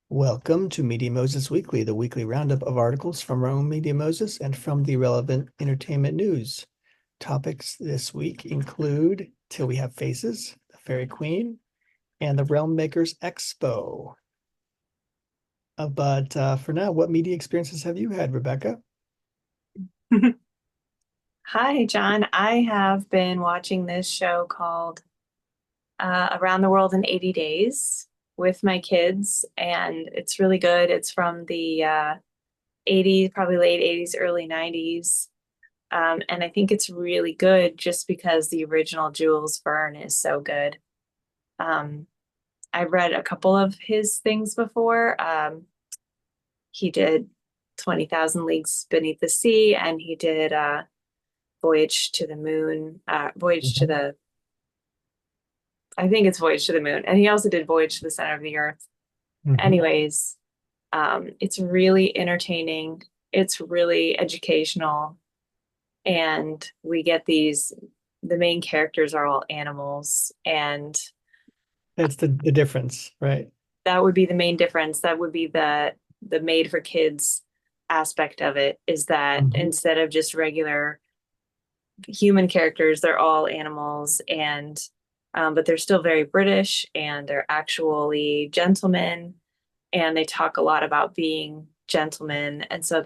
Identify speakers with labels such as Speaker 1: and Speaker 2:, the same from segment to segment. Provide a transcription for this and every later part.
Speaker 1: Welcome to Media Moses Weekly, the weekly roundup of articles from our own Media Moses and from the relevant entertainment news. Topics this week include Till We Have Faces, the Faerie Queene, and the Realm Makers Expo. But for now, what media experiences have you had, Rebecca?
Speaker 2: Hi, John. I have been watching this show called Around the World in 80 Days with my kids, and it's really good. It's from the 80s, probably late 80s, early 90s. And I think it's really good just because the original Jules Verne is so good. Um, I've read a couple of his things before. He did 20,000 Leagues Beneath the Sea, and he did Voyage to the Moon, Voyage to
Speaker 1: Mhm.
Speaker 2: the I think it's Voyage to the Moon. And he also did Voyage to the Center of the Earth.
Speaker 1: Mhm.
Speaker 2: Anyways, it's really entertaining. It's really educational. And we get the main characters are all animals. And
Speaker 1: That's the difference, right?
Speaker 2: that would be the main difference. That would be the made for kids aspect of it, is that
Speaker 1: Mhm.
Speaker 2: instead of just regular human characters, they're all animals, and but they're still very British, and they're actually gentlemen, and they talk a lot about being gentlemen, and so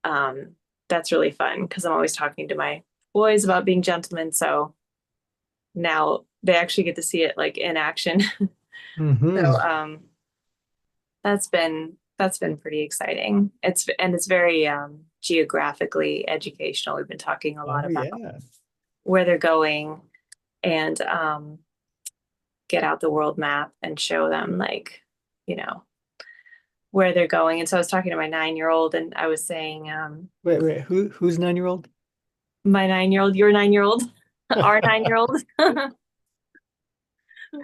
Speaker 2: um, that's really fun because I'm always talking to my boys about being gentlemen. So now they actually get to see it like in action. So
Speaker 1: Mhm.
Speaker 2: that's been pretty exciting. It's very geographically educational. We've been talking a lot
Speaker 1: Oh,
Speaker 2: about
Speaker 1: yeah.
Speaker 2: where they're going, and get out the world map and show them, like, you know where they're going. And so I was talking to my 9-year-old, and I was saying,
Speaker 1: Wait. Who's 9-year-old?
Speaker 2: my 9-year-old, your 9-year-old, our 9-year-old,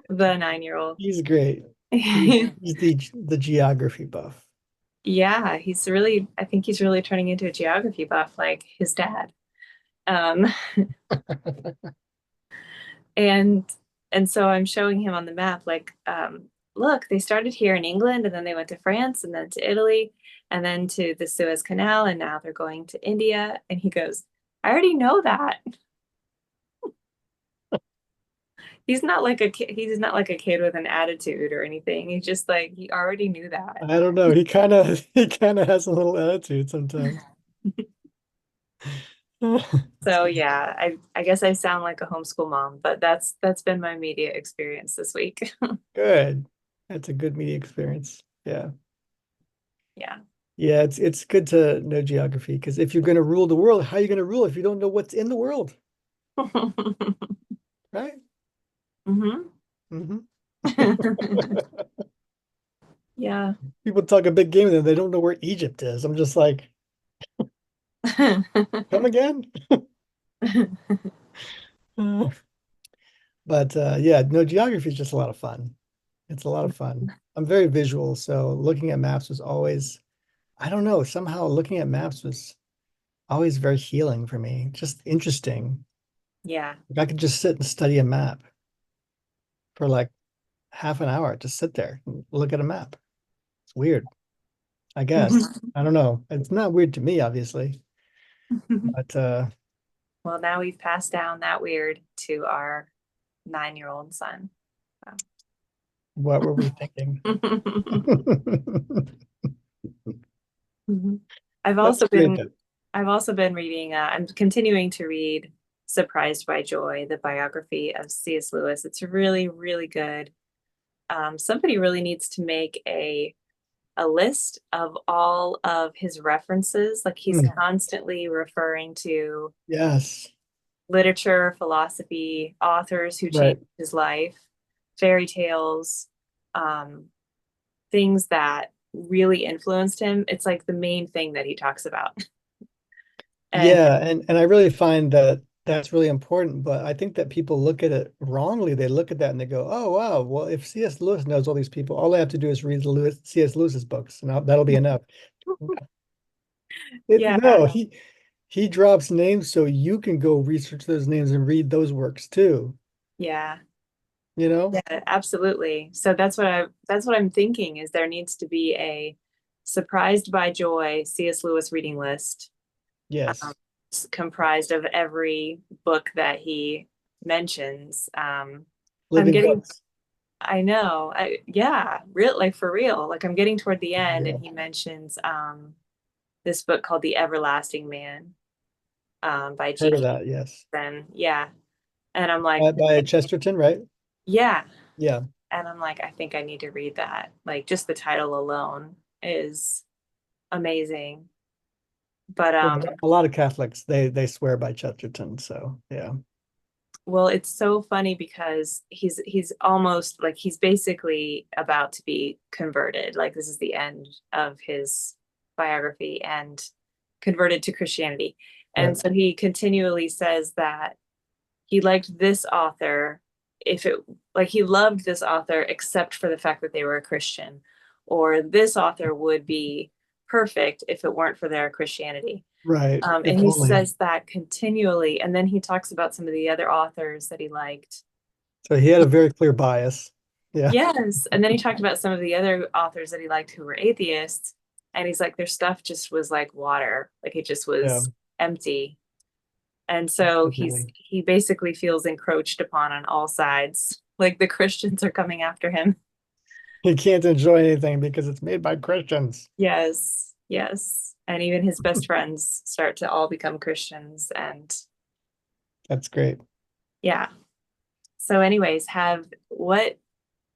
Speaker 2: the 9-year-old.
Speaker 1: He's great. He's the geography buff.
Speaker 2: Yeah, I think he's really turning into a geography buff like his dad. Um, and and so I'm showing him on the map, like, look, they started here in England, and then they went to France, and then to Italy, and then to the Suez Canal, and now they're going to India. And he goes, I already know that. He's not like a kid with an attitude or anything. He's just like, he already knew that.
Speaker 1: I don't know. He kind of he kind of has a little attitude sometimes.
Speaker 2: So yeah, I guess I sound like a homeschool mom, but that's been my media experience this week.
Speaker 1: Good. That's a good media experience. Yeah.
Speaker 2: Yeah.
Speaker 1: Yeah, it's good to know geography because if you're going to rule the world, how are you going to rule if you don't know what's in the world, right?
Speaker 2: hmm
Speaker 1: Hmm.
Speaker 2: Yeah.
Speaker 1: People talk a big game and then they don't know where Egypt is. I'm just like, come again? Uh, but yeah, no, geography is just a lot of fun. It's a lot of fun. I'm very visual, so looking at maps was always, I don't know, somehow looking at maps was always very healing for me. Just interesting.
Speaker 2: Yeah.
Speaker 1: Like I could just sit and study a map for like half an hour, just sit there and look at a map. It's weird, I guess. I don't know. It's not weird to me, obviously, but
Speaker 2: Well, now we've passed down that weird to our 9-year-old son.
Speaker 1: what were we thinking?
Speaker 2: So. I've
Speaker 1: That's
Speaker 2: also
Speaker 1: great
Speaker 2: been
Speaker 1: though.
Speaker 2: I've also been reading, I'm continuing to read Surprised by Joy, the biography of C.S. Lewis. It's really, really good. Somebody really needs to make a list of all of his references. Like, he's
Speaker 1: Hmm.
Speaker 2: constantly referring to
Speaker 1: Yes,
Speaker 2: literature, philosophy, authors who
Speaker 1: right.
Speaker 2: changed his life, fairy tales, um, things that really influenced him. It's like the main thing that he talks about. And
Speaker 1: Yeah, and I really find that that's really important, but I think that people look at it wrongly. They look at that and they go, "Oh wow, well if C.S. Lewis knows all these people, all I have to do is read C.S. Lewis's books, and that'll be enough."
Speaker 2: yeah,
Speaker 1: No, he drops names so you can go research those names and read those works too.
Speaker 2: yeah.
Speaker 1: you know?
Speaker 2: Yeah, absolutely. So that's what I'm thinking is there needs to be a Surprised by Joy C.S. Lewis reading list, um,
Speaker 1: Yes.
Speaker 2: comprised of every book that he mentions. I'm
Speaker 1: Living
Speaker 2: getting,
Speaker 1: books.
Speaker 2: I know, yeah, real, like for real. Like I'm getting toward the end,
Speaker 1: Yeah.
Speaker 2: and he mentions this book called The Everlasting Man, by
Speaker 1: Heard of
Speaker 2: G.K.
Speaker 1: that, yes.
Speaker 2: Yeah, and I'm like,
Speaker 1: By Chesterton, right?
Speaker 2: yeah,
Speaker 1: Yeah.
Speaker 2: and I'm like, I think I need to read that. Like just the title alone is amazing. But
Speaker 1: Yeah, a lot of Catholics, they swear by Chesterton, so yeah.
Speaker 2: well, it's so funny because he's almost like he's basically about to be converted. Like this is the end of his biography and converted to Christianity. And
Speaker 1: Right.
Speaker 2: so he continually says that he liked this author if it like he loved this author except for the fact that they were a Christian, or this author would be perfect if it weren't for their Christianity.
Speaker 1: Right.
Speaker 2: And
Speaker 1: If
Speaker 2: he
Speaker 1: only.
Speaker 2: says that continually. And then he talks about some of the other authors that he liked.
Speaker 1: So he had a very clear bias. Yeah.
Speaker 2: Yes. And then he talked about some of the other authors that he liked who were atheists. And he's like, their stuff just was like water. Like it just
Speaker 1: Yeah.
Speaker 2: was empty. And so
Speaker 1: Definitely.
Speaker 2: he basically feels encroached upon on all sides. Like the Christians are coming after him.
Speaker 1: He can't enjoy anything because it's made by Christians.
Speaker 2: Yes. Yes. And even his best friends start to all become Christians. And
Speaker 1: That's great.
Speaker 2: yeah. So, anyways, have what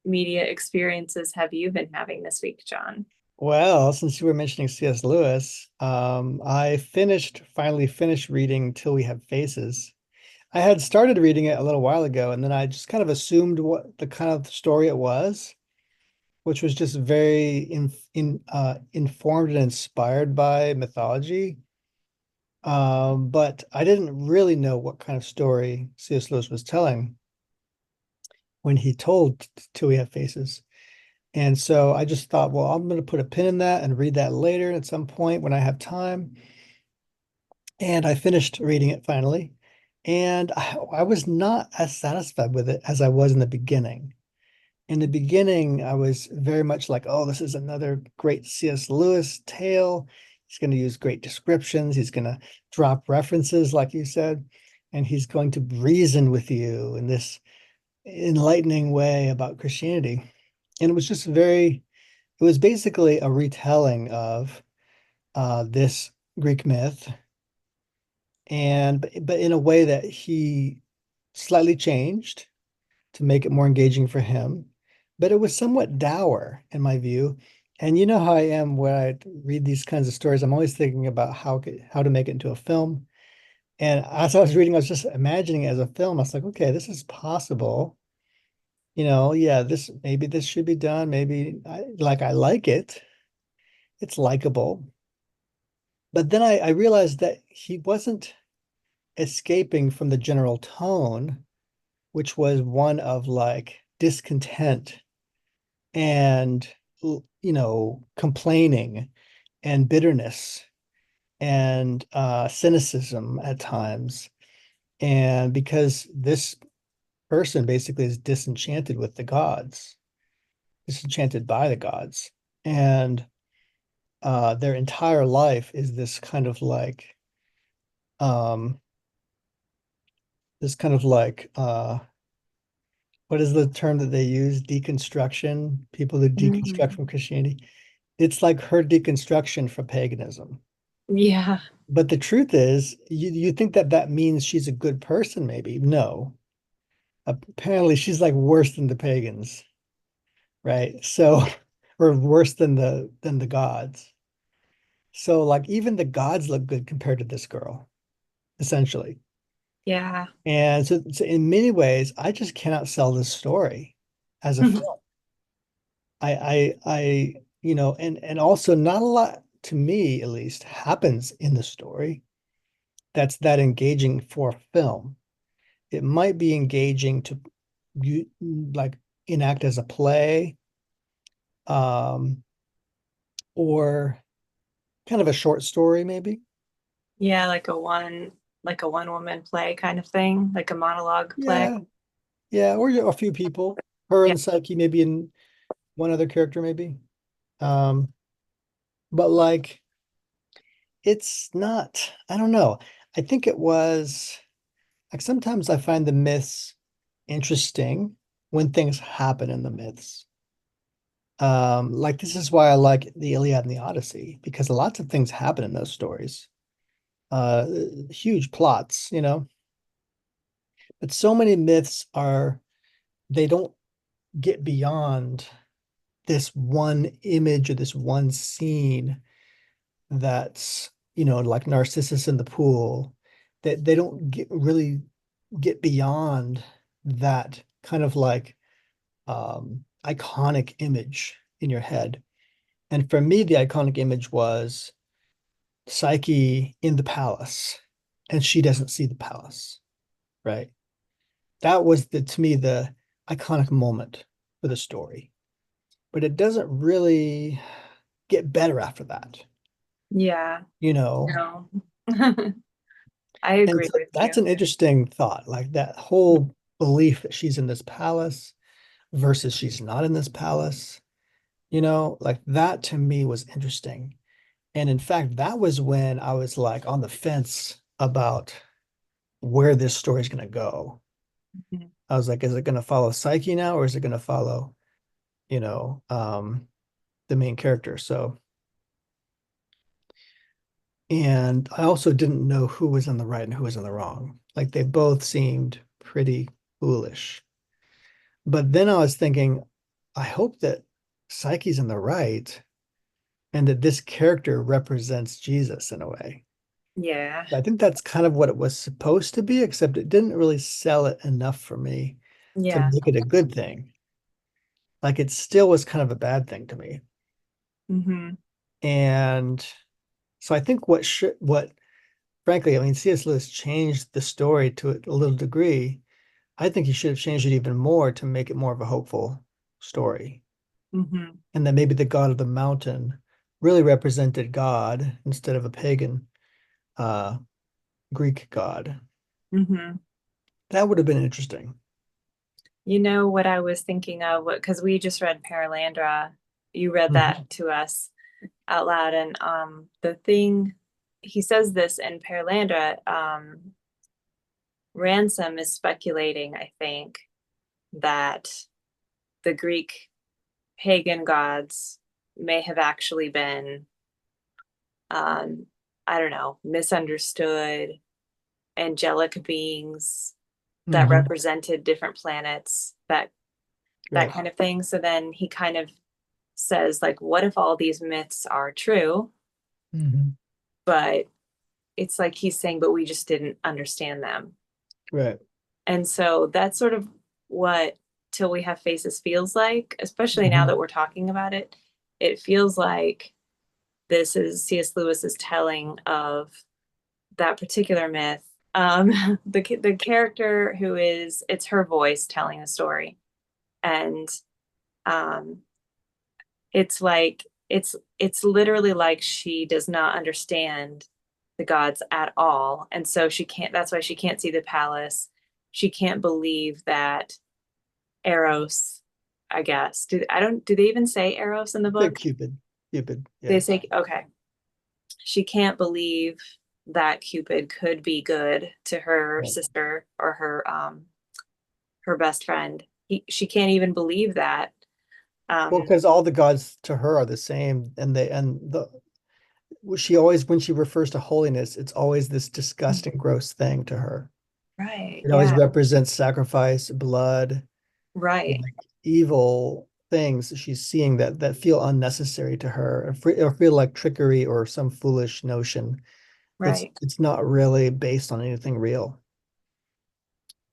Speaker 2: media experiences have you been having this week, John?
Speaker 1: Well, since you were mentioning C.S. Lewis, I finally finished reading Till We Have Faces. I had started reading it a little while ago, and then I just kind of assumed what the kind of story it was, which was just very informed and inspired by mythology. But I didn't really know what kind of story C.S. Lewis was telling when he told Till We Have Faces. And so I just thought, well, I'm going to put a pin in that and read that later at some point when I have time. And I finished reading it finally. And I was not as satisfied with it as I was in the beginning. In the beginning, I was very much like, oh, this is another great C.S. Lewis tale. He's going to use great descriptions. He's going to drop references, like you said, and he's going to reason with you in this enlightening way about Christianity. And it was just it was basically a retelling of this Greek myth, and but in a way that he slightly changed to make it more engaging for him. But it was somewhat dour in my view. And you know how I am when I read these kinds of stories. I'm always thinking about how to make it into a film. And as I was reading, I was just imagining it as a film. I was like, okay, this is possible. Yeah, maybe this should be done. Maybe I like it. It's likable. But then I realized that he wasn't escaping from the general tone, which was one of like discontent and complaining and bitterness and cynicism at times. And because this person basically is disenchanted with the gods, disenchanted by the gods, and their entire life is um, this kind of like what is the term that they use? Deconstruction. People who deconstruct
Speaker 2: Mhm.
Speaker 1: from Christianity. It's like her deconstruction from paganism.
Speaker 2: Yeah.
Speaker 1: But the truth is, you think that that means she's a good person, maybe. No. Apparently, she's like worse than the pagans, right? So, or worse than the gods. So, like, even the gods look good compared to this girl, essentially.
Speaker 2: Yeah.
Speaker 1: And so in many ways, I just cannot sell this story as a film. And also not a lot, to me at least, happens in the story that's that engaging for film. It might be engaging to you like enact as a play, um, or kind of a short story, maybe.
Speaker 2: Yeah, like a one woman play kind of thing, like a monologue play.
Speaker 1: Yeah, Yeah, or a few people. Her
Speaker 2: Yeah.
Speaker 1: and Psyche, maybe, in one other character, maybe. Um, but like it's not, I don't know. I think it was like sometimes I find the myths interesting when things happen in the myths. Like this is why I like the Iliad and the Odyssey, because lots of things happen in those stories. Uh, Huge plots, but so many myths are, they don't get beyond this one image or this one scene that's, like Narcissus in the pool, that they don't really get beyond that kind of like iconic image in your head. And for me, the iconic image was Psyche in the palace, and she doesn't see the palace, right? That was to me, the iconic moment for the story. But it doesn't really get better after that,
Speaker 2: Yeah.
Speaker 1: you know?
Speaker 2: No. I
Speaker 1: And
Speaker 2: agree
Speaker 1: so
Speaker 2: with
Speaker 1: that's
Speaker 2: you.
Speaker 1: an interesting thought, like that whole belief that she's in this palace versus she's not in this palace, like that to me was interesting. And in fact, that was when I was like on the fence about where this story is going to go.
Speaker 2: Mhm.
Speaker 1: I was like, is it going to follow Psyche now, or is it going to follow, you know, um, the main character? So, and I also didn't know who was in the right and who was in the wrong. Like they both seemed pretty foolish. But then I was thinking, I hope that Psyche's in the right and that this character represents Jesus in a way.
Speaker 2: Yeah.
Speaker 1: I think that's kind of what it was supposed to be, except it didn't really sell it enough for me to
Speaker 2: Yeah.
Speaker 1: make it a good thing. Like it still was kind of a bad thing to me.
Speaker 2: Hmm.
Speaker 1: And so I think what frankly, I mean, C.S. Lewis changed the story to a little degree. I think he should have changed it even more to make it more of a hopeful story.
Speaker 2: Hmm.
Speaker 1: And that maybe the god of the mountain really represented God instead of a pagan uh, Greek god.
Speaker 2: Hmm.
Speaker 1: That would have been interesting.
Speaker 2: You know what I was thinking of? What, because we just read Paralandra. You read
Speaker 1: Mhm.
Speaker 2: that to us out loud, and the thing he says this in Paralandra, Ransom is speculating, I think, that the Greek pagan gods may have actually been, um, I don't know, misunderstood angelic beings that
Speaker 1: Mhm.
Speaker 2: represented different planets, that
Speaker 1: Right.
Speaker 2: kind of thing. So then he kind of says, like, what if all these myths are true?
Speaker 1: Mhm.
Speaker 2: But it's like he's saying, but we just didn't understand them.
Speaker 1: Right.
Speaker 2: And so that's sort of what Till We Have Faces feels like, especially now
Speaker 1: Mhm.
Speaker 2: that we're talking about it. It feels like this is C.S. Lewis's telling of that particular myth. The character who is, it's her voice telling the story, and um, it's like it's literally like she does not understand the gods at all, and so she can't. That's why she can't see the palace. She can't believe that Eros, I guess. Do they even say Eros in the
Speaker 1: Say
Speaker 2: book?
Speaker 1: Cupid. Cupid.
Speaker 2: They
Speaker 1: Yeah.
Speaker 2: say okay. She can't believe that Cupid could be good to her
Speaker 1: Right.
Speaker 2: sister or her best friend. She can't even believe that.
Speaker 1: Well,
Speaker 2: Um,
Speaker 1: because all the gods to her are the same, and she always, when she refers to holiness, it's always this disgusting, gross thing to her.
Speaker 2: right,
Speaker 1: It always
Speaker 2: yeah,
Speaker 1: represents sacrifice, blood,
Speaker 2: right,
Speaker 1: like evil things that she's seeing that feel unnecessary to her, or feel like trickery or some foolish notion. It's
Speaker 2: right.
Speaker 1: it's not really based on anything real.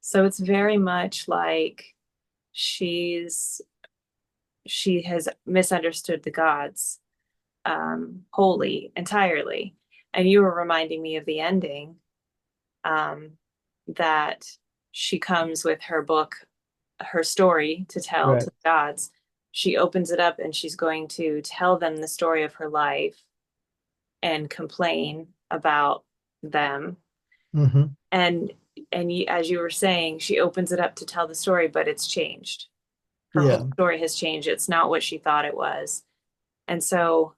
Speaker 2: So it's very much like she's she has misunderstood the gods wholly, entirely. And you were reminding me of the ending, um, that she comes with her book, her story to tell to
Speaker 1: Right.
Speaker 2: the gods. She opens it up and she's going to tell them the story of her life and complain about them.
Speaker 1: Hmm.
Speaker 2: And as you were saying, she opens it up to tell the story, but it's changed. Her
Speaker 1: Yeah.
Speaker 2: whole story has changed. It's not what she thought it was. And so,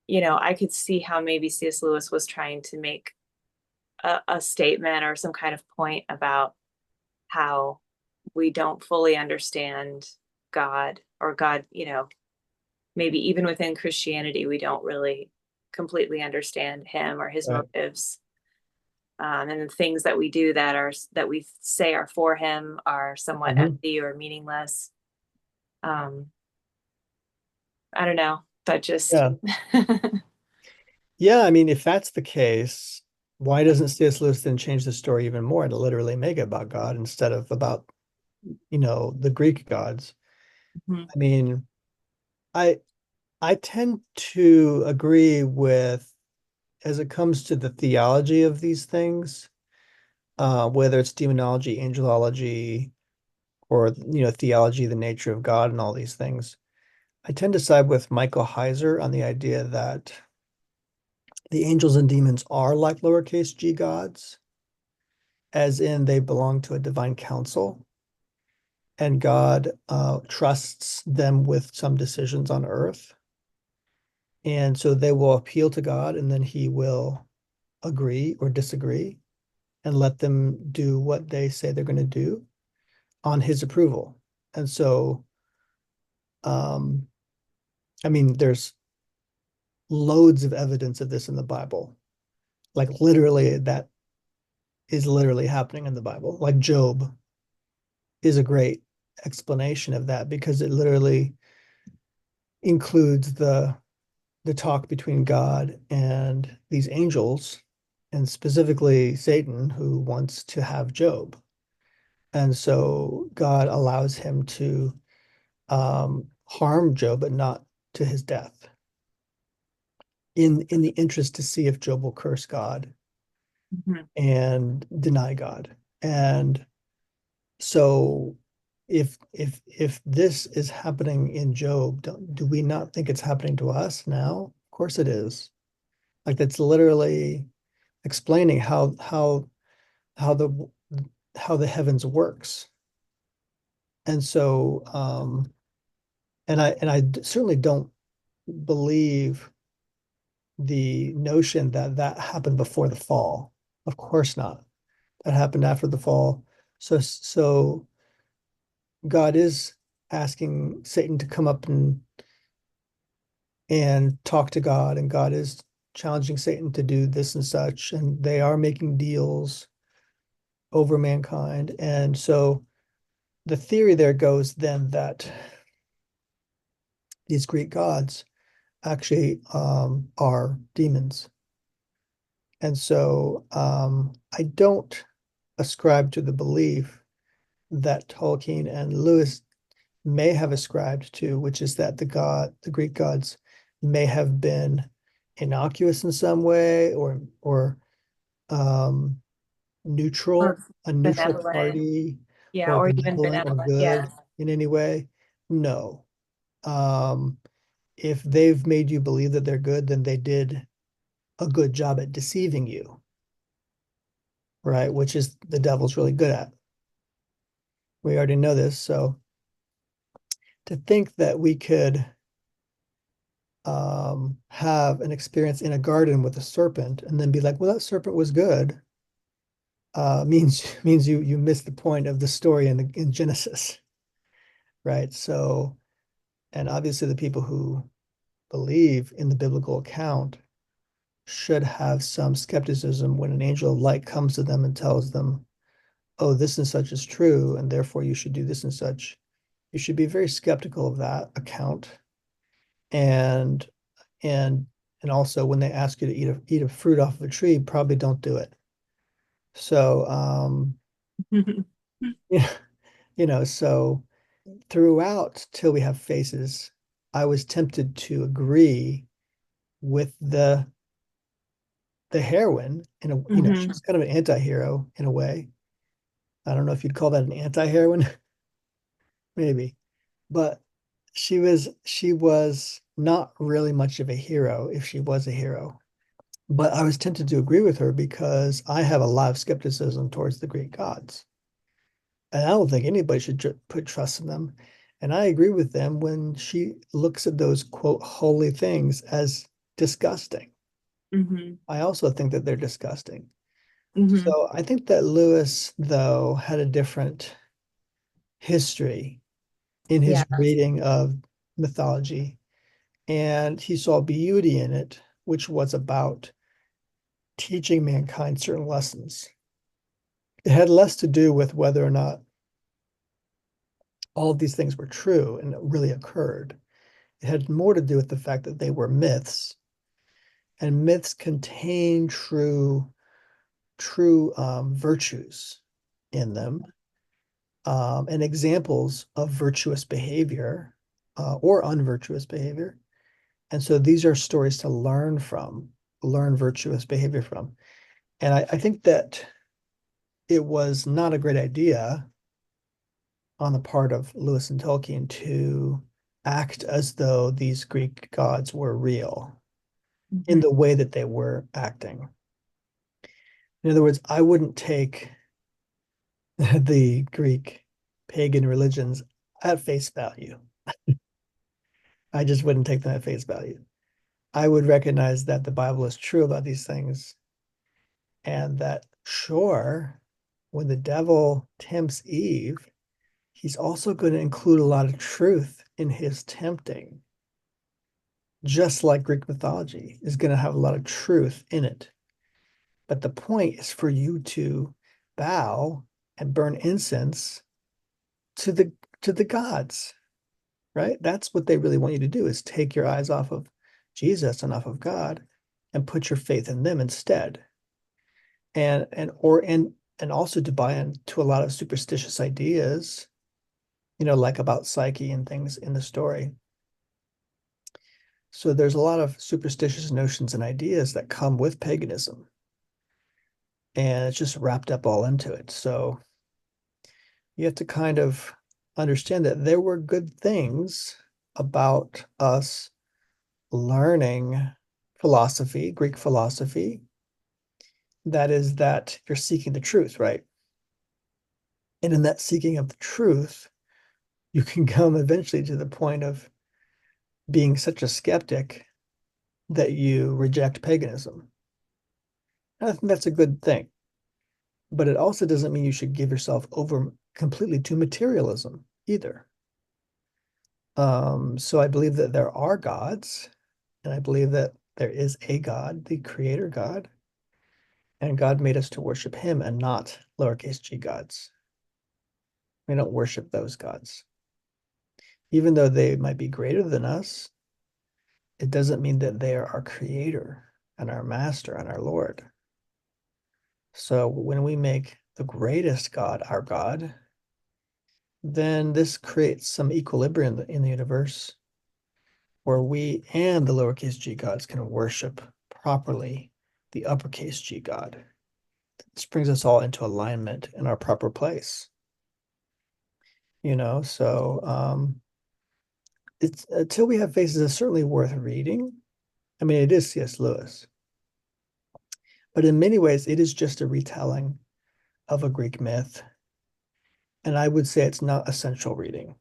Speaker 2: I could see how maybe C.S. Lewis was trying to make a statement or some kind of point about how we don't fully understand God, or God, maybe even within Christianity, we don't really completely understand him or his
Speaker 1: Right.
Speaker 2: motives. And the things that we do that we say are for him are somewhat
Speaker 1: Mhm.
Speaker 2: empty or meaningless. Um, I don't know, but just
Speaker 1: Yeah. Yeah, I mean, if that's the case, why doesn't C.S. Lewis then change the story even more to literally make it about God instead of about, the Greek gods?
Speaker 2: Mhm.
Speaker 1: I mean, I I tend to agree with, as it comes to the theology of these things, whether it's demonology, angelology, or theology, the nature of God, and all these things. I tend to side with Michael Heiser on the idea that the angels and demons are like lowercase g gods, as in they belong to a divine council, and God trusts them with some decisions on earth. And so they will appeal to God, and then he will agree or disagree and let them do what they say they're going to do on his approval. And so, um, I mean, there's loads of evidence of this in the Bible. Like literally, that is literally happening in the Bible. Like Job is a great explanation of that because it literally includes the talk between God and these angels, and specifically Satan, who wants to have Job. And so God allows him to harm Job, but not to his death, in the interest to see if Job will curse God
Speaker 2: Mhm.
Speaker 1: and deny God. And so if this is happening in Job, do we not think it's happening to us now? Of course it is. Like that's literally explaining how the how the heavens works. And so and I certainly don't believe the notion that that happened before the fall. Of course not. That happened after the fall. So God is asking Satan to come up and talk to God, and God is challenging Satan to do this and such, and they are making deals over mankind. And so the theory there goes then that these Greek gods actually are demons. And so I don't ascribe to the belief that Tolkien and Lewis may have ascribed to, which is that the Greek gods may have been innocuous in some way, or um,
Speaker 2: Or
Speaker 1: neutral, a neutral
Speaker 2: benevolent.
Speaker 1: party,
Speaker 2: Yeah,
Speaker 1: or
Speaker 2: or even
Speaker 1: benevolent or
Speaker 2: benevolent. Yeah.
Speaker 1: good in any way. No. Um, if they've made you believe that they're good, then they did a good job at deceiving you, right? Which is the devil's really good at. We already know this. So to think that we could have an experience in a garden with a serpent and then be like, well, that serpent was good, means you miss the point of the story in Genesis, right? So, and obviously the people who believe in the biblical account should have some skepticism when an angel of light comes to them and tells them, oh, this and such is true, and therefore you should do this and such. You should be very skeptical of that account. And and and also when they ask you to eat a fruit off of a tree, probably don't do it. So yeah, so throughout Till We Have Faces, I was tempted to agree with the heroine in a,
Speaker 2: Hmm.
Speaker 1: she's kind of an anti-hero in a way. I don't know if you'd call that an anti-heroine, maybe, but she was not really much of a hero if she was a hero. But I was tempted to agree with her because I have a lot of skepticism towards the Greek gods. And I don't think anybody should put trust in them. And I agree with them when she looks at those, quote, holy things as disgusting.
Speaker 2: Hmm.
Speaker 1: I also think that they're disgusting.
Speaker 2: Hmm.
Speaker 1: So I think that Lewis, though, had a different history in his
Speaker 2: Yeah.
Speaker 1: reading of mythology, and he saw beauty in it, which was about teaching mankind certain lessons. It had less to do with whether or not all of these things were true and really occurred. It had more to do with the fact that they were myths, and myths contain true virtues in them, and examples of virtuous behavior or unvirtuous behavior. And so these are stories to learn from, learn virtuous behavior from. And I think that it was not a great idea on the part of Lewis and Tolkien to act as though these Greek gods were real in
Speaker 2: Hmm.
Speaker 1: the way that they were acting. In other words, I wouldn't take the Greek pagan religions at face value. I just wouldn't take them at face value. I would recognize that the Bible is true about these things, and that, sure, when the devil tempts Eve, he's also going to include a lot of truth in his tempting, just like Greek mythology is going to have a lot of truth in it. But the point is for you to bow and burn incense to the gods, right? That's what they really want you to do, is take your eyes off of Jesus and off of God and put your faith in them instead. And also to buy into a lot of superstitious ideas, like about Psyche and things in the story. So there's a lot of superstitious notions and ideas that come with paganism, and it's just wrapped up all into it. So you have to kind of understand that there were good things about us learning philosophy, Greek philosophy. That is that you're seeking the truth, right? And in that seeking of the truth, you can come eventually to the point of being such a skeptic that you reject paganism. And I think that's a good thing. But it also doesn't mean you should give yourself over completely to materialism either. So I believe that there are gods, and I believe that there is a God, the creator God, and God made us to worship him and not lowercase g gods. We don't worship those gods. Even though they might be greater than us, it doesn't mean that they are our creator and our master and our Lord. So when we make the greatest God our God, then this creates some equilibrium in the universe where we and the lowercase g gods can worship properly the uppercase G God. This brings us all into alignment in our proper place. So it's Till We Have Faces is certainly worth reading. I mean, it is C.S. Lewis, but in many ways, it is just a retelling of a Greek myth. And I would say it's not essential reading.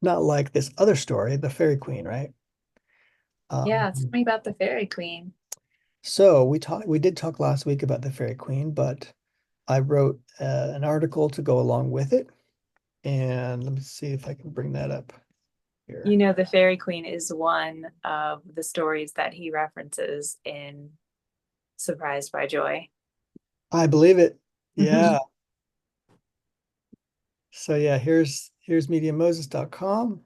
Speaker 1: Not like this other story, the Faerie Queene, right?
Speaker 2: Yeah, tell
Speaker 1: Um,
Speaker 2: me about the Fairy Queen.
Speaker 1: so we did talk last week about the Faerie Queene, but I wrote an article to go along with it. And let me see if I can bring that up here.
Speaker 2: You know, the Fairy Queen is one of the stories that he references in Surprised by Joy.
Speaker 1: I believe it. Yeah. So yeah, here's mediamoses.com,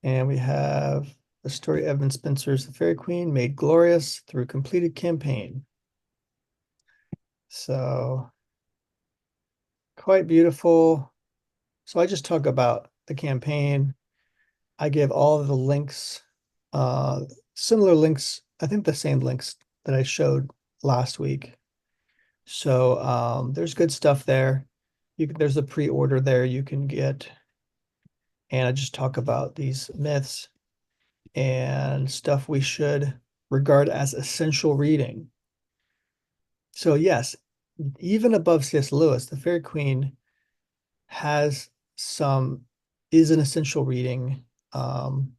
Speaker 1: and we have the story of Evan Spencer's The Faerie Queene made glorious through completed campaign. So quite beautiful. So I just talk about the campaign. I give all of the links, uh, similar links, I think the same links that I showed last week. So there's good stuff there. There's a pre-order there you can get. And I just talk about these myths and stuff we should regard as essential reading. So yes, even above C.S. Lewis, the Faerie Queene has some is an essential reading. Um,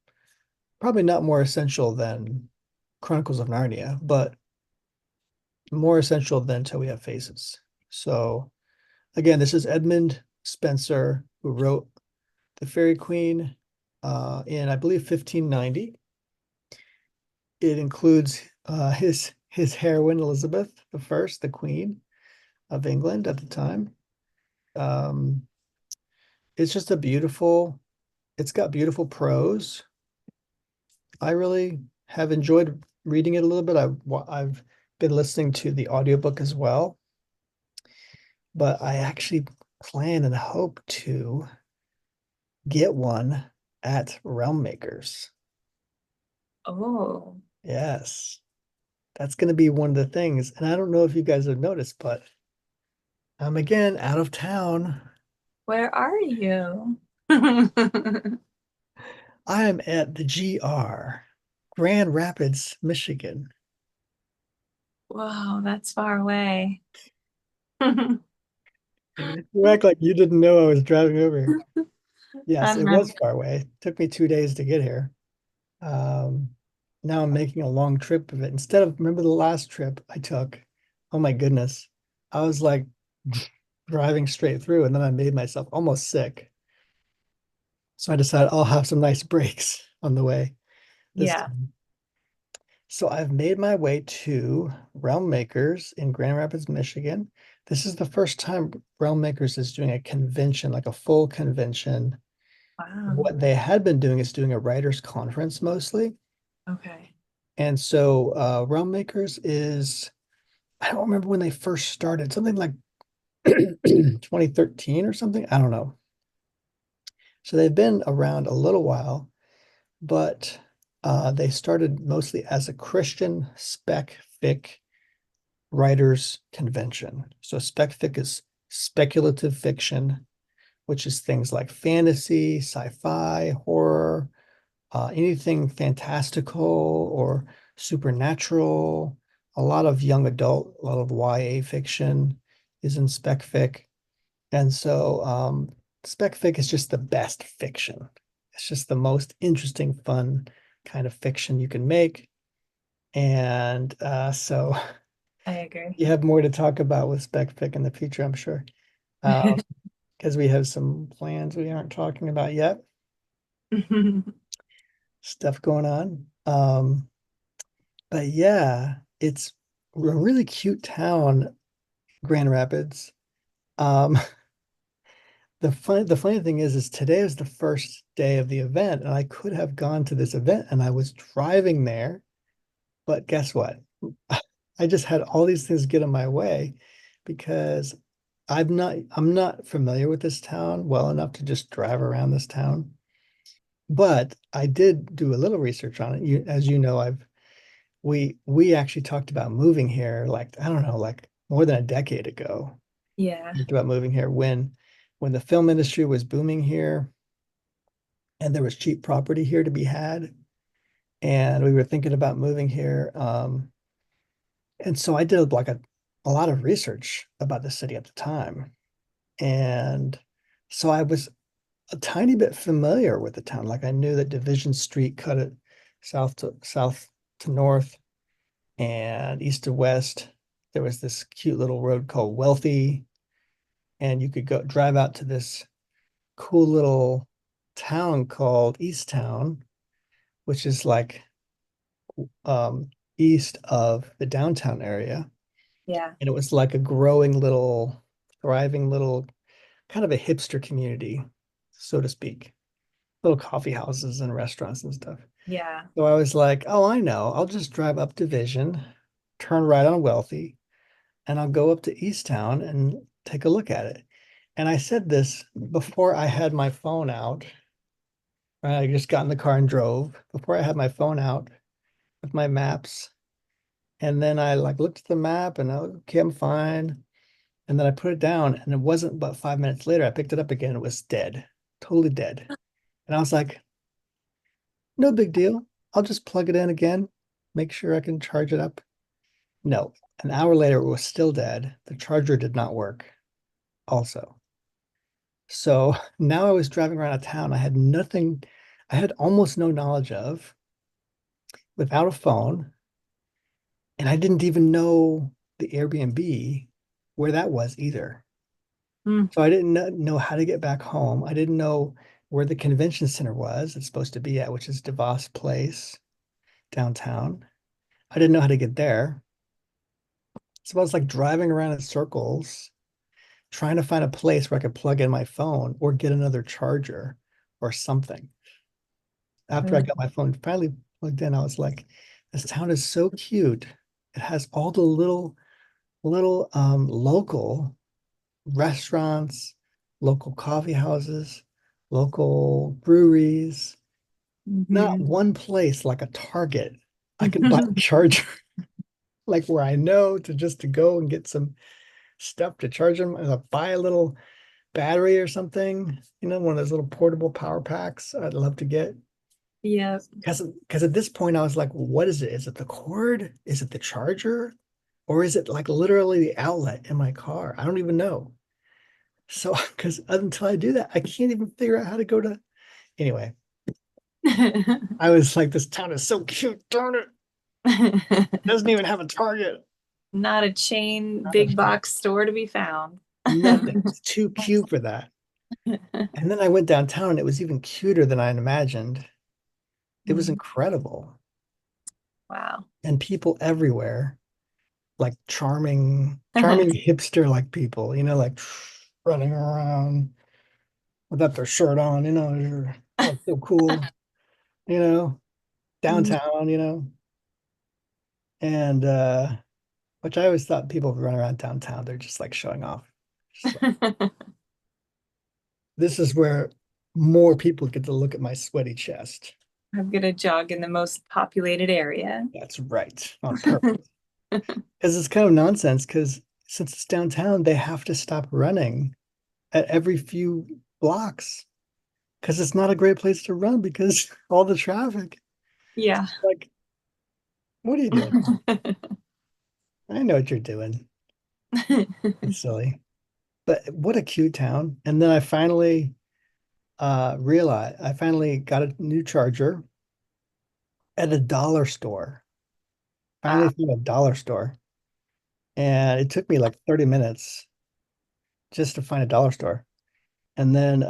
Speaker 1: Probably not more essential than Chronicles of Narnia, but more essential than Till We Have Faces. So again, this is Edmund Spenser who wrote the Faerie Queene in, I believe, 1590. It includes his heroine Elizabeth the First, the Queen of England at the time. Um, it's just a beautiful. It's got beautiful prose. I really have enjoyed reading it a little bit. I've been listening to the audiobook as well, but I actually plan and hope to get one at Realm Makers.
Speaker 2: Oh,
Speaker 1: Yes, that's going to be one of the things. And I don't know if you guys have noticed, but I'm again out of town.
Speaker 2: where are you?
Speaker 1: I am at the GR, Grand Rapids, Michigan.
Speaker 2: Whoa, that's far away.
Speaker 1: You act like you didn't know I was driving over here. Yes, it
Speaker 2: Uh-huh.
Speaker 1: was far away. It took me 2 days to get here. Um, Now I'm making a long trip of it. Instead of, remember the last trip I took? Oh my goodness. I was like driving straight through and then I made myself almost sick. So I decided I'll have some nice breaks on the way this
Speaker 2: Yeah.
Speaker 1: time. So I've made my way to Realm Makers in Grand Rapids, Michigan. This is the first time Realm Makers is doing a convention, like a full convention.
Speaker 2: Wow.
Speaker 1: What they had been doing is doing a writers' conference mostly.
Speaker 2: Okay.
Speaker 1: And so Realm Makers is, I don't remember when they first started, something like 2013 or something. I don't know. So they've been around a little while, but they started mostly as a Christian spec fic writers convention. So spec fic is speculative fiction, which is things like fantasy, sci-fi, horror, anything fantastical or supernatural. A lot of young adult, a lot of YA fiction is in spec fic. And so spec fic is just the best fiction. It's just the most interesting, fun kind of fiction you can make. And so
Speaker 2: I agree.
Speaker 1: you have more to talk about with spec fic in the future, I'm sure, because we have some plans we aren't talking about yet, stuff going on. But yeah, it's a really cute town, Grand Rapids. Um, the funny thing is today is the first day of the event, and I could have gone to this event, and I was driving there, but guess what? I just had all these things get in my way because I'm not familiar with this town well enough to just drive around this town. But I did do a little research on it. As you know, we actually talked about moving here like I don't know, like more than a decade ago.
Speaker 2: Yeah.
Speaker 1: Talked about moving here when the film industry was booming here and there was cheap property here to be had, and we were thinking about moving here. And so I did like a lot of research about the city at the time. And so I was a tiny bit familiar with the town. Like I knew that Division Street cut it south to north and east to west. There was this cute little road called Wealthy, and you could go drive out to this cool little town called Easttown, which is like um, east of the downtown area.
Speaker 2: Yeah.
Speaker 1: And it was like a growing little, thriving little, kind of a hipster community, so to speak. Little coffee houses and restaurants and stuff.
Speaker 2: Yeah.
Speaker 1: So I was like, oh, I know. I'll just drive up Division, turn right on Wealthy, and I'll go up to Easttown and take a look at it. And I said this before I had my phone out. Right? I just got in the car and drove before I had my phone out with my maps. And then I like looked at the map and okay, I'm fine. And then I put it down and it wasn't but 5 minutes later, I picked it up again. It was dead, totally dead. And I was like, no big deal. I'll just plug it in again. make sure I can charge it up. No, an hour later, it was still dead. The charger did not work also. So now I was driving around a town I had nothing, I had almost no knowledge of, without a phone. And I didn't even know the Airbnb where that was either.
Speaker 2: Mm.
Speaker 1: So I didn't know how to get back home. I didn't know where the convention center was it's supposed to be at, which is DeVos Place downtown. I didn't know how to get there. So I was like driving around in circles, trying to find a place where I could plug in my phone or get another charger or something. After I got my phone finally plugged in, I was like, this town is so cute. It has all the little local restaurants, local coffee houses, local breweries. Not
Speaker 2: Mhm.
Speaker 1: one place like a Target I could buy a charger, like where I know to go and get some stuff to charge them. Buy a little battery or something, one of those little portable power packs I'd love to get.
Speaker 2: Yep.
Speaker 1: Because at this point I was like, what is it? Is it the cord? Is it the charger? Or is it like literally the outlet in my car? I don't even know. So, because until I do that, I can't even figure out how to go to. Anyway, I was like, this town is so cute. Darn it. It doesn't even have a Target.
Speaker 2: Not a chain
Speaker 1: Not a
Speaker 2: big box store to be found.
Speaker 1: Nothing. It's too cute for that. And then I went downtown and it was even cuter than I had imagined. It was
Speaker 2: Mhm.
Speaker 1: incredible.
Speaker 2: Wow.
Speaker 1: And people everywhere, like charming hipster like people, like running around without their shirt on, they're like so cool, you know,
Speaker 2: Mm.
Speaker 1: downtown, and which I always thought people who run around downtown, they're just like showing off. Just like, this is where more people get to look at my sweaty chest.
Speaker 2: I'm gonna jog in the most populated area.
Speaker 1: That's right, on purpose. Because it's kind of nonsense, because since it's downtown, they have to stop running at every few blocks because it's not a great place to run because all the traffic.
Speaker 2: Yeah.
Speaker 1: Like, what are you doing? I know what you're doing. It's silly. But what a cute town. And then I finally realized I finally got a new charger at a dollar store. Finally
Speaker 2: Wow.
Speaker 1: found a dollar store. And it took me like 30 minutes just to find a dollar store. And then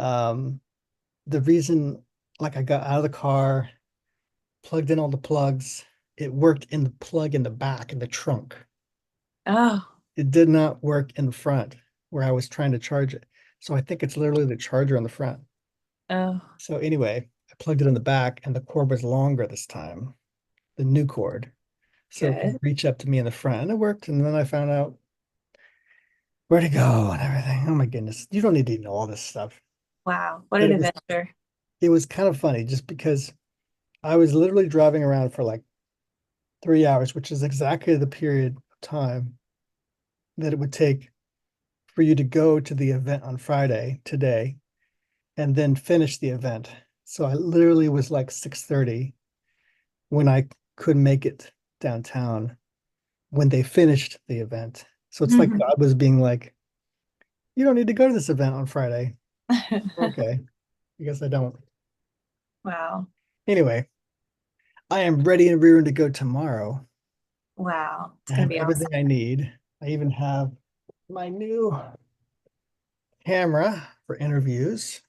Speaker 1: the reason, like, I got out of the car, plugged in all the plugs, it worked in the plug in the back in the trunk.
Speaker 2: Oh,
Speaker 1: It did not work in the front where I was trying to charge it. So I think it's literally the charger on the front.
Speaker 2: oh,
Speaker 1: So anyway, I plugged it in the back and the cord was longer this time, the new cord. So it could
Speaker 2: good.
Speaker 1: reach up to me in the front. And it worked. And then I found out where to go and everything. Oh my goodness. You don't need to know all this stuff.
Speaker 2: Wow. What
Speaker 1: But
Speaker 2: an
Speaker 1: it was
Speaker 2: adventure.
Speaker 1: it was kind of funny just because I was literally driving around for like 3 hours, which is exactly the period of time that it would take for you to go to the event on Friday today and then finish the event. So I literally was like 6:30 when I could make it downtown when they finished the event. So it's like God was being like, you don't need to go to this event on Friday. Okay, I guess I don't.
Speaker 2: Wow.
Speaker 1: Anyway, I am ready and rearing to go tomorrow.
Speaker 2: Wow. It's
Speaker 1: I
Speaker 2: gonna
Speaker 1: have
Speaker 2: be awesome.
Speaker 1: everything I need. I even have my new camera for interviews.
Speaker 2: It's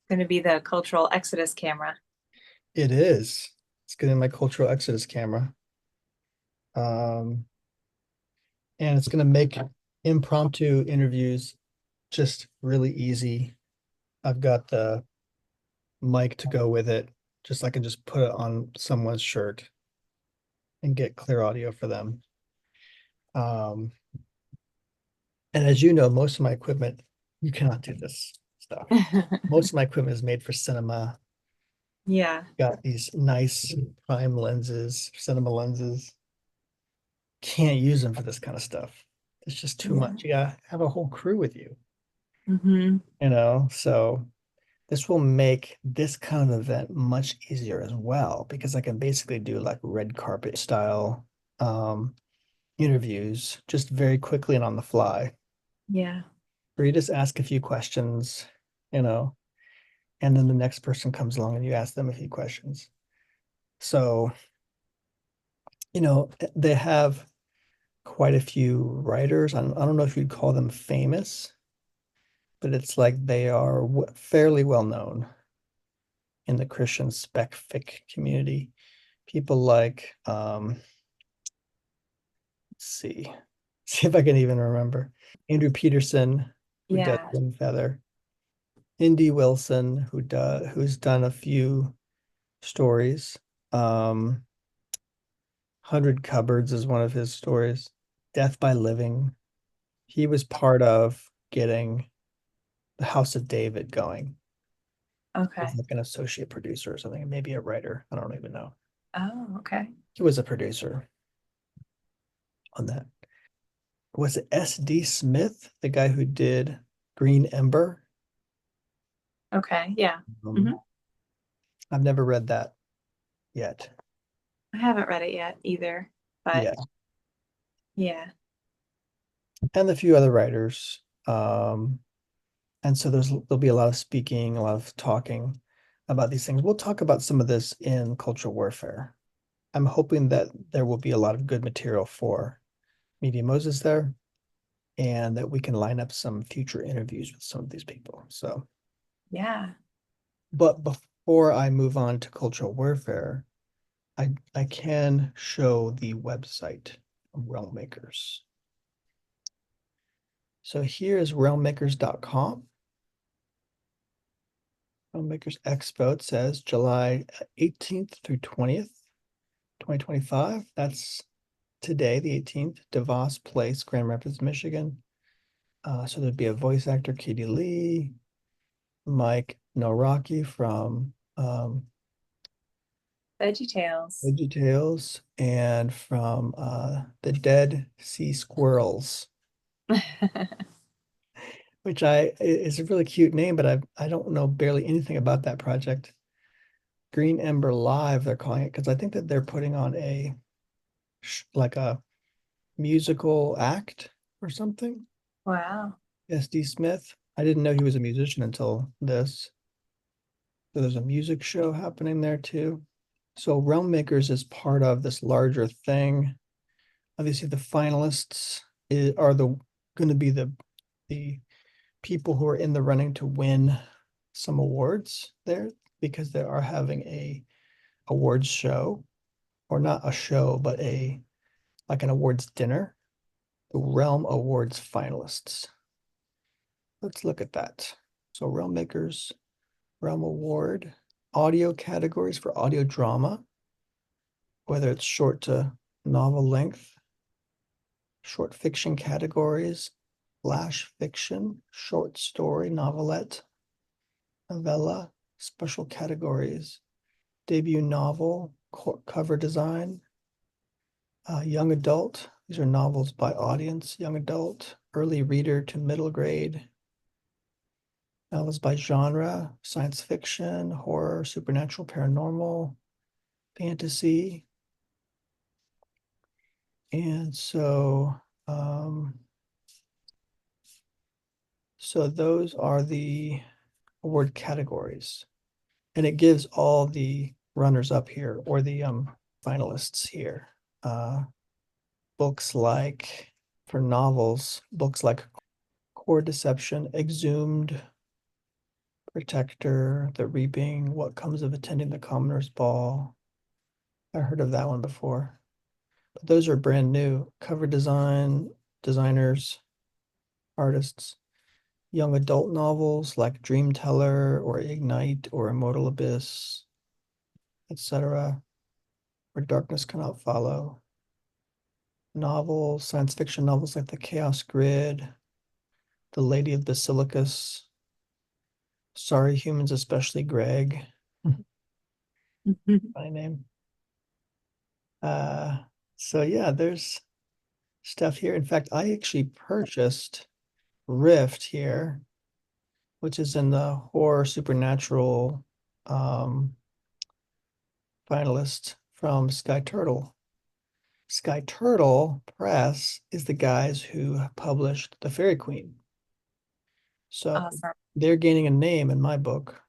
Speaker 2: gonna be the cultural exodus camera.
Speaker 1: It is. It's getting my Cultural Exodus camera. Um, and it's going to make impromptu interviews just really easy. I've got the mic to go with it. Just I can just put it on someone's shirt and get clear audio for them. Um, and as you know, most of my equipment, you cannot do this stuff. Most of my equipment is made for cinema.
Speaker 2: Yeah.
Speaker 1: Got these nice prime lenses, cinema lenses. Can't use them for this kind of stuff. It's just too
Speaker 2: Yeah.
Speaker 1: much. You gotta have a whole crew with you,
Speaker 2: Hmm.
Speaker 1: So this will make this kind of event much easier as well, because I can basically do like red carpet style interviews just very quickly and on the fly.
Speaker 2: Yeah.
Speaker 1: Where you just ask a few questions, you know, and then the next person comes along and you ask them a few questions. So, they have quite a few writers. I don't know if you'd call them famous, but it's like they are fairly well known in the Christian spec fic community. People like, let's see if I can even remember. Andrew Peterson, who does
Speaker 2: Yeah.
Speaker 1: Wing Feather. Indy Wilson, who's done a few stories. 100 Cupboards is one of his stories. Death by Living. He was part of getting the House of David going. He's
Speaker 2: Okay.
Speaker 1: like an associate producer or something, maybe a writer. I don't even know.
Speaker 2: Oh, okay.
Speaker 1: He was a producer on that. Was it S.D. Smith, the guy who did Green Ember?
Speaker 2: Okay. Yeah.
Speaker 1: Um,
Speaker 2: Hmm.
Speaker 1: I've never read that yet.
Speaker 2: I haven't read it yet either, but
Speaker 1: Yeah.
Speaker 2: yeah.
Speaker 1: And a few other writers. And so there'll be a lot of speaking, a lot of talking about these things. We'll talk about some of this in Cultural Warfare. I'm hoping that there will be a lot of good material for Media Moses there, and that we can line up some future interviews with some of these people. So,
Speaker 2: Yeah.
Speaker 1: but before I move on to Cultural Warfare, I can show the website of Realm Makers. So here is realmmakers.com. Realm Makers Expo. It says July 18th through 20th, 2025. That's today, the 18th, DeVos Place, Grand Rapids, Michigan. So there'd be a voice actor, Katie Lee, Mike Noraki from
Speaker 2: Veggie Tales.
Speaker 1: Veggie Tales, and from the Dead Sea Squirrels, which is a really cute name, but I don't know barely anything about that project. Green Ember Live, they're calling it, because I think that they're putting on like a musical act or something.
Speaker 2: Wow.
Speaker 1: SD Smith. I didn't know he was a musician until this. So there's a music show happening there too. So Realm Makers is part of this larger thing. Obviously, the finalists are the going to be the people who are in the running to win some awards there, because they are having a awards show, or not a show, but like an awards dinner. The Realm Awards finalists. Let's look at that. So Realm Makers, Realm Award, audio categories for audio drama, whether it's short to novel length, short fiction categories, flash fiction, short story, novelette, novella, special categories, debut novel, cover design, young adult. These are novels by audience, young adult, early reader to middle grade, novels by genre, science fiction, horror, supernatural, paranormal, fantasy. And so those are the award categories. And it gives all the runners up here, or the finalists here. Books like, for novels, books like Core Deception, Exhumed, Protector, The Reaping, What Comes of Attending the Commoner's Ball. I heard of that one before. But those are brand new. Cover designers, artists. Young adult novels like Dream Teller or Ignite or Immortal Abyss, etc. Where Darkness Cannot Follow. Novels, science fiction novels like The Chaos Grid, The Lady of Basilicus, Sorry Humans, Especially Greg. My name. Uh, so yeah, there's stuff here. In fact, I actually purchased Rift here which is in the horror supernatural finalist from Sky Turtle. Sky Turtle Press is the guys who published the Faerie Queene. So
Speaker 2: Awesome.
Speaker 1: they're gaining a name in my book.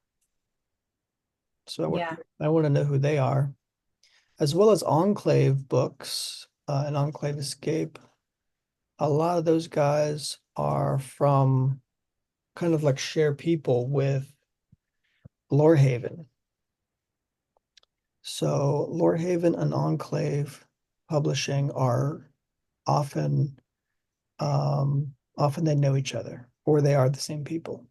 Speaker 1: So
Speaker 2: Yeah.
Speaker 1: I want to know who they are, as well as Enclave books and Enclave Escape. A lot of those guys are from kind of like share people with LoreHaven. So LoreHaven and Enclave publishing are often often they know each other or they are the same people.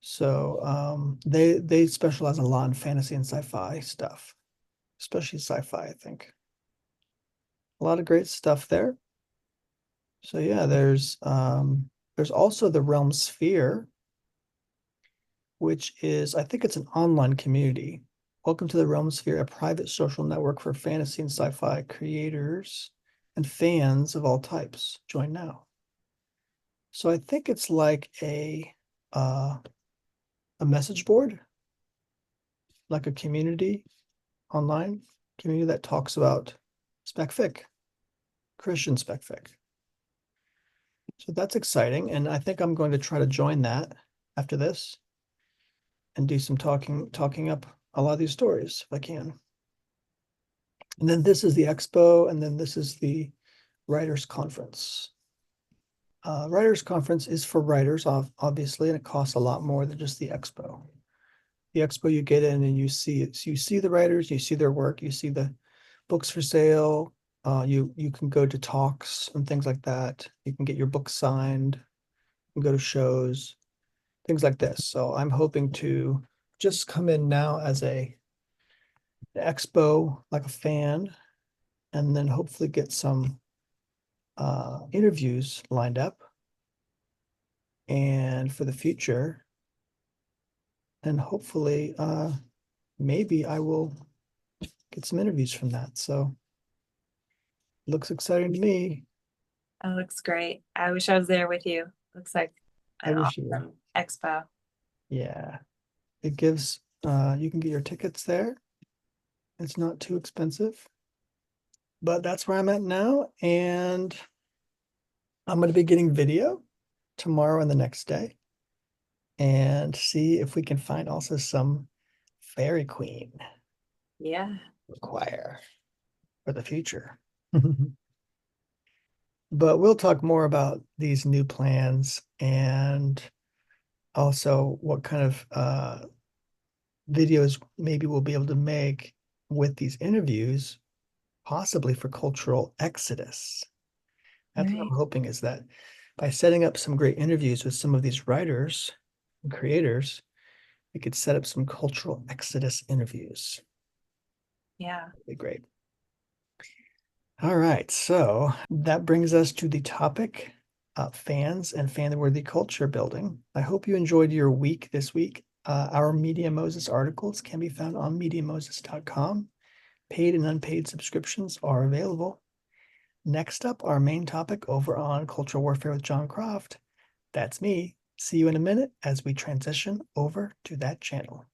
Speaker 1: So they specialize a lot in fantasy and sci-fi stuff, especially sci-fi, I think. A lot of great stuff there. So yeah, there's also the Realm Sphere, which is, I think it's an online community. Welcome to the Realm Sphere, a private social network for fantasy and sci-fi creators and fans of all types. Join now. So I think it's like a message board, like a community, online community that talks about spec fic, Christian spec fic. So that's exciting. And I think I'm going to try to join that after this and do some talking up a lot of these stories if I can. And then this is the expo, and then this is the writers conference. Writers conference is for writers, obviously, and it costs a lot more than just the expo. The expo, you get in and you see it. So you see the writers, you see their work, you see the books for sale. You can go to talks and things like that. You can get your book signed, you can go to shows, things like this. So I'm hoping to just come in now as a expo, like a fan, and then hopefully get some interviews lined up and for the future. And hopefully, maybe I will get some interviews from that. So looks exciting to me.
Speaker 2: That looks great. I wish I was there with you. Looks like
Speaker 1: I
Speaker 2: an
Speaker 1: wish you were.
Speaker 2: awesome expo.
Speaker 1: Yeah. It gives, you can get your tickets there. It's not too expensive, but that's where I'm at now. And I'm going to be getting video tomorrow and the next day and see if we can find also some Faerie Queene
Speaker 2: Yeah.
Speaker 1: acquire for the future. But we'll talk more about these new plans and also what kind of videos maybe we'll be able to make with these interviews, possibly for cultural exodus. That's what
Speaker 2: Right.
Speaker 1: I'm hoping, is that by setting up some great interviews with some of these writers and creators, we could set up some cultural exodus interviews.
Speaker 2: Yeah.
Speaker 1: That'd be great. All right, so that brings us to the topic of fans and fan-worthy culture building. I hope you enjoyed your week this week. Our Media Moses articles can be found on MediaMoses.com. Paid and unpaid subscriptions are available. Next up, our main topic over on Cultural Warfare with Jon Croft. That's me. See you in a minute as we transition over to that channel.